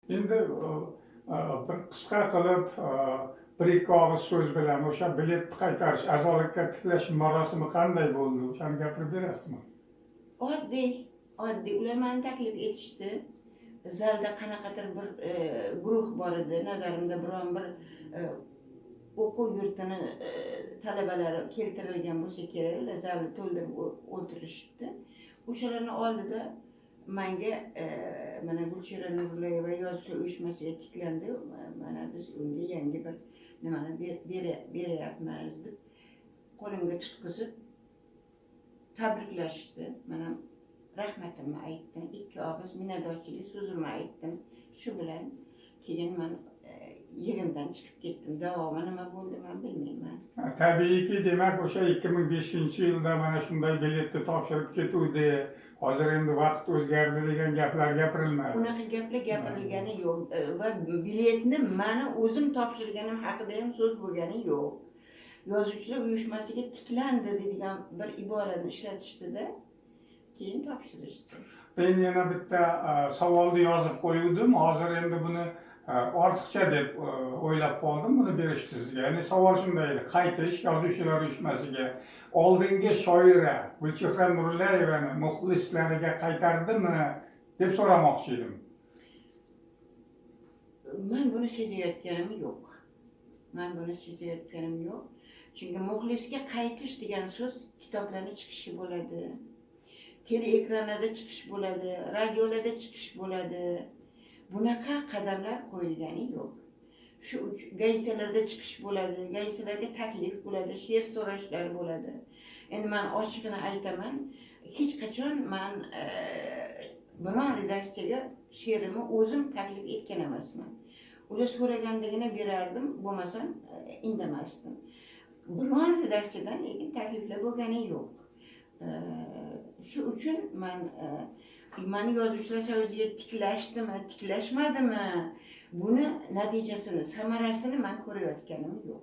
Endi bir qisqa qilib bir ikki og'iz so'z bilan o'sha biletni qaytarish, a'zolikka tiklash marosimi qanday bo'ldi? O'shani gapirib berasizmi? Oddiy ular meni taklif etishdi. Zalda qanaqadir bir guruh bor edi. Nazarimda biron bir o'quv yurtini talabalari keltirilgan bo'lsa kerak, ular zalni to'ldirib o'tirishibdi. O'shalarni oldida menga mana Gulchehra Nurullayeva yozuvchilar uyushmasiga tiklandi. Mana biz unga yangi bir nimani beryapmiz deb qo'limga tutqizib tabriklashdi. Mana rahmatimni aytdim, ikki og'iz minnatdorchilik so'zimni aytdim. Shu bilan keyin men yig'indan chiqib ketdim. Davomi nima bo'ldi men bilmayman. Tabiiyki, demak o'sha 2005-yilda mana shunday biletni topshirib ketuvdi. Hozir endi vaqt o'zgardi degan gaplar gapirilmadi. Unaqa gaplar gapirilgani yo'q va biletni meni o'zim topshirganim haqida ham so'z bo'lgani yo'q. Yozuvchilar uyushmasiga tiklandi degan bir iborani ishlatishdi-da, keyin topshirishdi. Men yana bitta savolni yozib qo'yuvdim. Hozir endi buni ortiqcha deb o'ylab qoldim buni berish sizga. Ya'ni savol shunday edi: qaytish yozuvchilar uyushmasiga oldingi shoira Gulchehra Nurullayevani muxlislariga qaytardimi deb so'ramoqchi edim. Men buni sezayotganim yo'q. Chunki muxlisga qaytish degan so'z kitoblarda chiqishi bo'ladi, teleekranlarda chiqish bo'ladi, radiolarda chiqish bo'ladi. Bunaqa qadamlar qo'yilgani yo'q. Shu gazetalarda chiqish bo'ladi, gazetalarga taklif bo'ladi, she'r so'rashlar bo'ladi. Endi men ochiqini aytaman, hech qachon men biron redaksiyaga she'rimni o'zim taklif etgan emasman. Ular so'raganligini berardim, bo'lmasam indamasdim. Biron redaksiyadan lekin takliflar bo'lgani yo'q. Shu uchun meni yozuvchilar so'ziga tiklashdimi, tiklashmadimi, buni natijasini, samarasini men ko'rayotganim yo'q.